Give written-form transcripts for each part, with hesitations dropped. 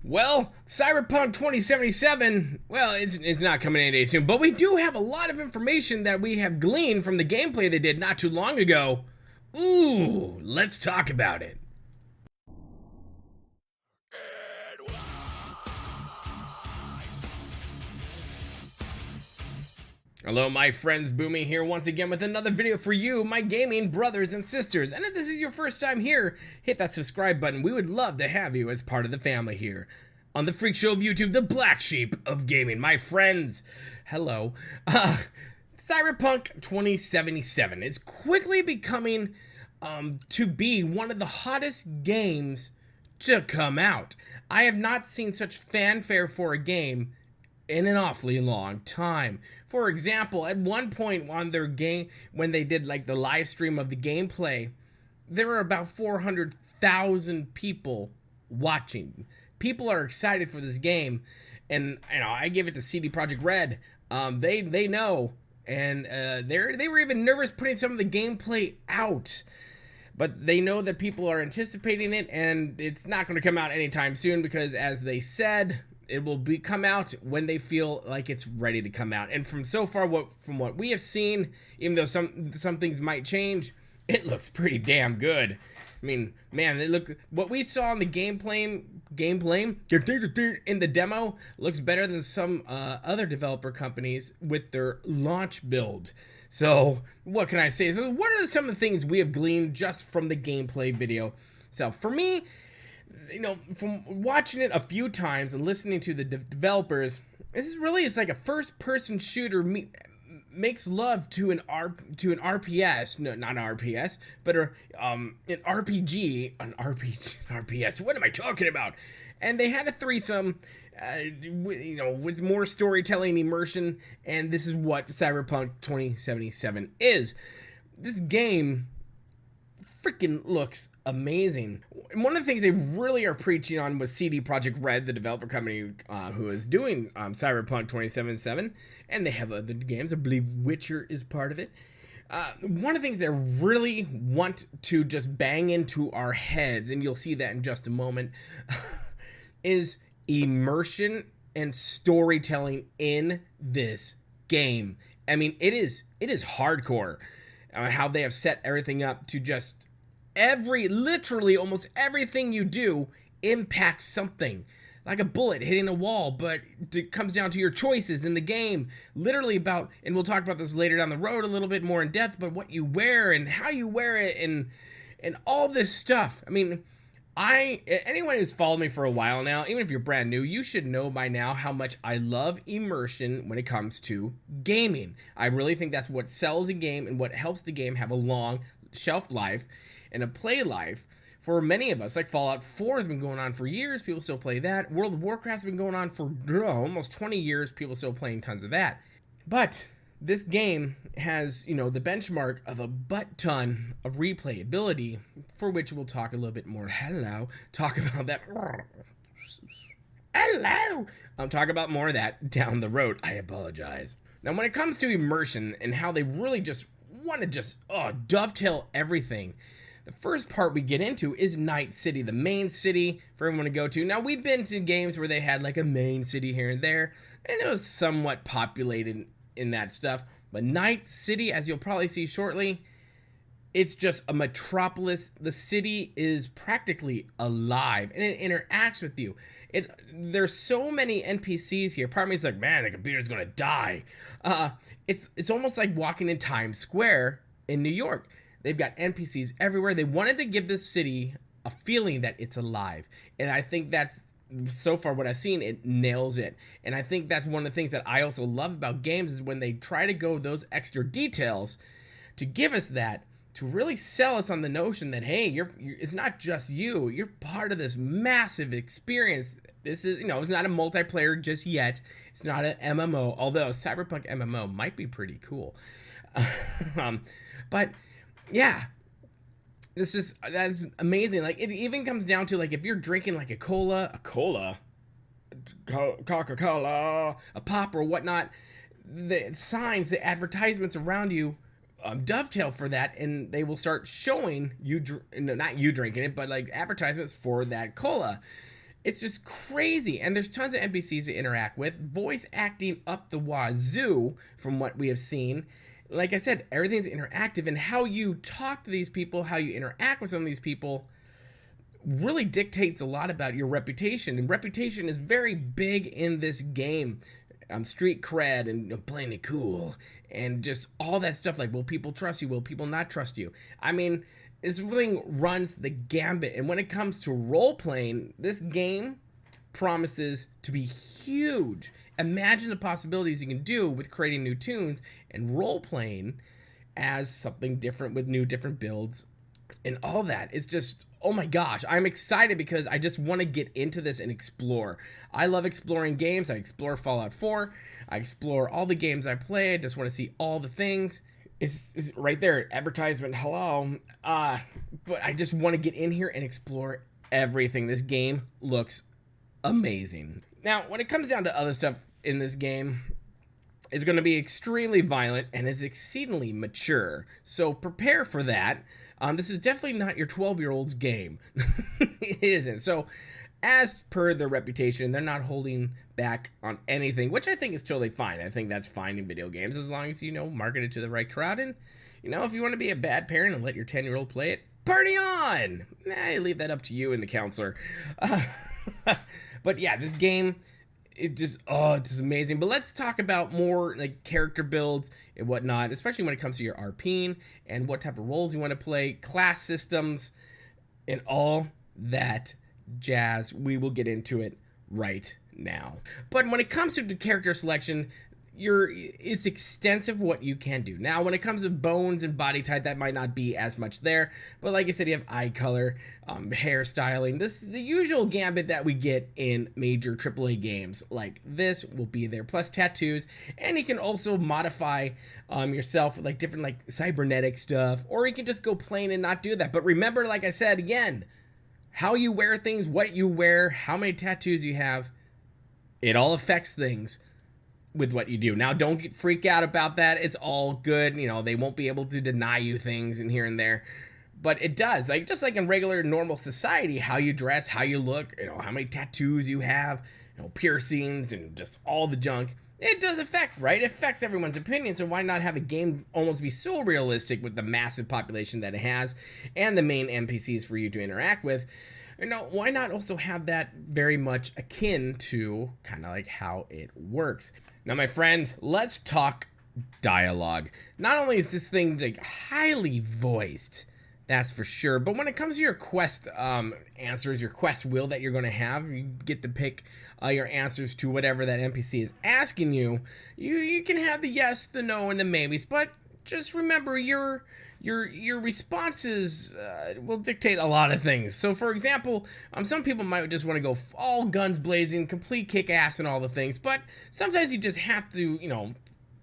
Well, Cyberpunk 2077, well, it's not coming any day soon, but we do have a lot of information that we have gleaned from the gameplay they did not too long ago. Ooh, let's talk about it. Hello my friends, Boomy here once again with another video for you, my gaming brothers and sisters. And if this is your first time here, hit that subscribe button. We would love to have you as part of the family here. On the freak show of YouTube, the black sheep of gaming, my friends. Hello. Cyberpunk 2077 is quickly becoming to be one of the hottest games to come out. I have not seen such fanfare for a game in an awfully long time. For example, at one point on their game, when they did like the live stream of the gameplay, there were about 400,000 people watching. People are excited for this game, and I give it to CD Projekt Red. They know, and they were even nervous putting some of the gameplay out. But they know that people are anticipating it, and it's not going to come out anytime soon because, as they said, it will come out when they feel like it's ready to come out. And from so far, from what we have seen, even though some things might change, it looks pretty damn good. I mean, man, what we saw in the gameplay in the demo looks better than some other developer companies with their launch build. So what can I say? So what are some of the things we have gleaned just from the gameplay video? So for me, from watching it a few times and listening to the developers, this is really, it's like a first-person shooter makes love to an RPS, no, not an RPS, but an RPG, RPS. What am I talking about? And they had a threesome, with more storytelling immersion, and this is what Cyberpunk 2077 is. This game freaking looks amazing. And one of the things they really are preaching on with CD Projekt Red, the developer company who is doing Cyberpunk 2077, and they have other games. I believe Witcher is part of it. One of the things they really want to just bang into our heads, and you'll see that in just a moment, is immersion and storytelling in this game. I mean, it is hardcore how they have set everything up to just literally almost everything you do impacts something. Like a bullet hitting a wall, but it comes down to your choices in the game. Literally about, and we'll talk about this later down the road a little bit more in depth, but what you wear and how you wear it and all this stuff. I mean, anyone who's followed me for a while now, even if you're brand new, you should know by now how much I love immersion when it comes to gaming. I really think that's what sells a game and what helps the game have a long shelf life and a play life for many of us. Like Fallout 4 has been going on for years, people still play that. World of Warcraft's been going on for almost 20 years, people still playing tons of that. But this game has, the benchmark of a butt ton of replayability, for which we'll talk a little bit more. Talk about that. Talk about more of that down the road. I apologize. Now, when it comes to immersion and how they really just want to dovetail everything, the first part we get into is Night City, the main city for everyone to go to. Now, we've been to games where they had like a main city here and there, and it was somewhat populated in that stuff. But Night City, as you'll probably see shortly, it's just a metropolis. The city is practically alive, and it interacts with you. There's so many NPCs here. Part of me is like, man, the computer's gonna die. It's almost like walking in Times Square in New York. They've got NPCs everywhere. They wanted to give this city a feeling that it's alive. And I think that's, so far what I've seen, it nails it. And I think that's one of the things that I also love about games is when they try to go those extra details to give us that, to really sell us on the notion that, hey, it's not just you. You're part of this massive experience. This is, it's not a multiplayer just yet. It's not an MMO, although Cyberpunk MMO might be pretty cool. But yeah, that's amazing. Like, it even comes down to, like, if you're drinking like a Coca-Cola, a pop or whatnot, the signs, the advertisements around you dovetail for that, and they will start showing you, not you drinking it, but like advertisements for that cola. It's just crazy. And there's tons of NPCs to interact with. Voice acting up the wazoo from what we have seen. Like I said, everything's interactive, and how you talk to these people, how you interact with some of these people, really dictates a lot about your reputation. And reputation is very big in this game. Street cred and playing it cool and just all that stuff. Like, will people trust you? Will people not trust you? I mean, this thing runs the gambit. And when it comes to role playing, this game promises to be huge. Imagine the possibilities you can do with creating new tunes and role playing as something different with new different builds and all that. It's just, oh my gosh, I'm excited because I just want to get into this and explore. I love exploring games. I explore Fallout 4. I explore all the games I play. I just want to see all the things. It's right there, advertisement, hello. But I just want to get in here and explore everything. This game looks amazing. Now, when it comes down to other stuff in this game, it's going to be extremely violent and is exceedingly mature. So prepare for that. This is definitely not your 12-year-old's game. It isn't. So, as per their reputation, they're not holding back on anything, which I think is totally fine. I think that's fine in video games as long as, market it to the right crowd. And, if you want to be a bad parent and let your 10-year-old play it, party on! Leave that up to you and the counselor. But yeah, this game, it's amazing. But let's talk about more like character builds and whatnot, especially when it comes to your RPing and what type of roles you want to play, class systems, and all that jazz. We will get into it right now. But when it comes to the character selection, it's extensive what you can do. Now, when it comes to bones and body type, that might not be as much there. But like I said, you have eye color, hairstyling. The usual gambit that we get in major AAA games like this will be there, plus tattoos. And you can also modify yourself with like different like cybernetic stuff, or you can just go plain and not do that. But remember, like I said again, how you wear things, what you wear, how many tattoos you have, it all affects things with what you do. Now, don't freak out about that. It's all good. They won't be able to deny you things in here and there. But it does. Just like in regular, normal society, how you dress, how you look, how many tattoos you have, piercings, and just all the junk. It does affect, right? It affects everyone's opinion, so why not have a game almost be so realistic with the massive population that it has and the main NPCs for you to interact with? Why not also have that very much akin to kind of like how it works? Now, my friends, let's talk dialogue. Not only is this thing like highly voiced, that's for sure, but when it comes to your quest answers, your quest wheel that you're going to have, you get to pick your answers to whatever that NPC is asking you. You can have the yes, the no, and the maybes, but just remember your responses will dictate a lot of things. So, for example, some people might just want to go all guns blazing, complete kick-ass and all the things, but sometimes you just have to,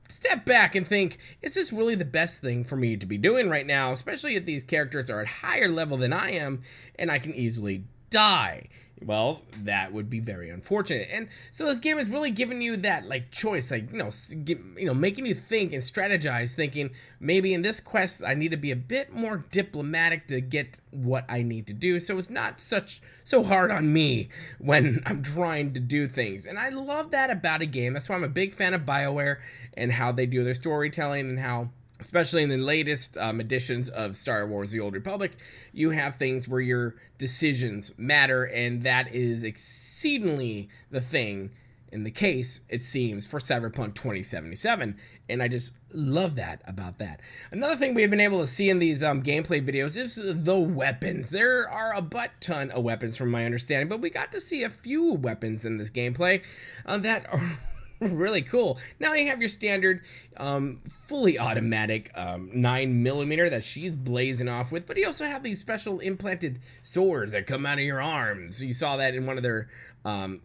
step back and think, is this really the best thing for me to be doing right now, especially if these characters are at higher level than I am, and I can easily die? Well, that would be very unfortunate. And so this game is really giving you that like choice, like making you think and strategize, thinking maybe in this quest I need to be a bit more diplomatic to get what I need to do, so it's not so hard on me when I'm trying to do things. And I love that about a game. That's why I'm a big fan of BioWare and how they do their storytelling, and how, especially in the latest editions of Star Wars The Old Republic, you have things where your decisions matter, and that is exceedingly the thing in the case, it seems, for Cyberpunk 2077, and I just love that about that. Another thing we've been able to see in these gameplay videos is the weapons. There are a butt-ton of weapons from my understanding, but we got to see a few weapons in this gameplay that are really cool. Now you have your standard fully automatic 9mm that she's blazing off with, but you also have these special implanted swords that come out of your arms. You saw that in one of their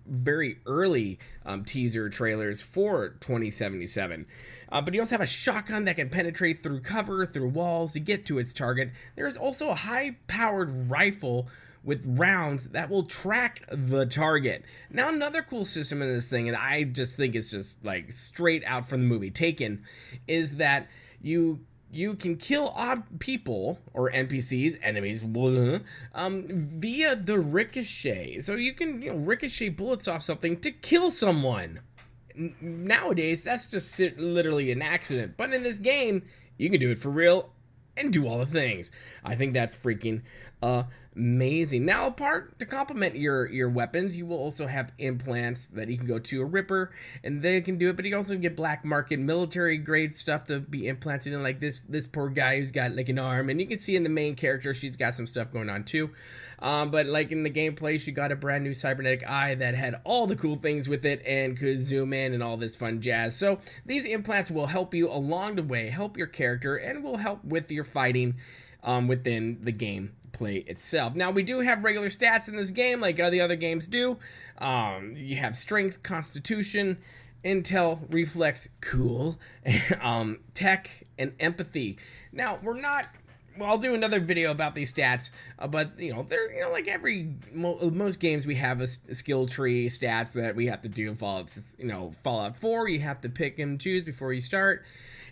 very early teaser trailers for 2077. But you also have a shotgun that can penetrate through cover, through walls to get to its target. There's also a high-powered rifle with rounds that will track the target. Now, another cool system in this thing, and I just think it's just like straight out from the movie Taken, is that you you can kill people or NPCs, enemies, via the ricochet. So you can ricochet bullets off something to kill someone. Nowadays, that's just literally an accident. But in this game, you can do it for real and do all the things. I think that's freaking amazing. Now, apart to complement your weapons, you will also have implants that you can go to a Ripper and they can do it, but you also get black market military grade stuff to be implanted in, like this poor guy who's got like an arm, and you can see in the main character she's got some stuff going on too. But like in the gameplay, she got a brand new cybernetic eye that had all the cool things with it and could zoom in and all this fun jazz. So these implants will help you along the way, help your character, and will help with your fighting within the gameplay itself. Now, we do have regular stats in this game like the other games do. You have strength, constitution, intel, reflex, cool, tech, and empathy. Now, I'll do another video about these stats, but they're like most games we have a skill tree stats that we have to do. Fallout 4, you have to pick and choose before you start,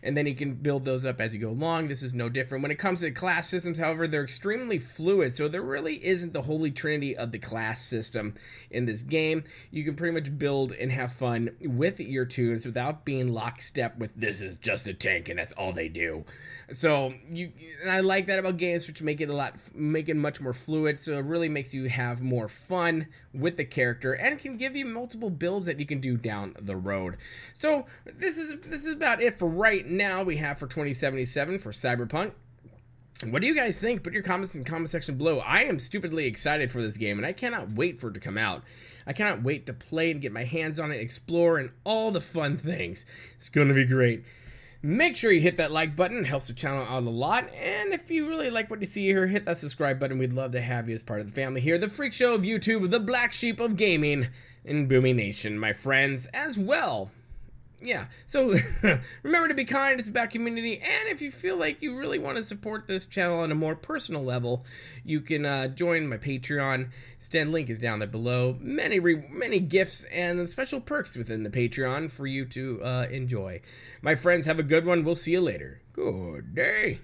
and then you can build those up as you go along. This is no different. When it comes to class systems, however, they're extremely fluid, so there really isn't the holy trinity of the class system in this game. You can pretty much build and have fun with your tunes without being lockstep with this is just a tank and that's all they do. So and I like that about games, which make it much more fluid. So it really makes you have more fun with the character and can give you multiple builds that you can do down the road. So this is about it for right now. We have for 2077 for Cyberpunk. What do you guys think? Put your comments in the comment section below. I am stupidly excited for this game, and I cannot wait for it to come out. I cannot wait to play and get my hands on it, explore, and all the fun things. It's going to be great. Make sure you hit that like button. It helps the channel out a lot. And if you really like what you see here, hit that subscribe button. We'd love to have you as part of the family here. The freak show of YouTube, the black sheep of gaming in Boomy Nation, my friends, as well. Yeah, so remember to be kind. It's about community, and if you feel like you really want to support this channel on a more personal level, you can join my Patreon. Link is down there below. Many gifts and special perks within the Patreon for you to enjoy. My friends, have a good one. We'll see you later. Good day.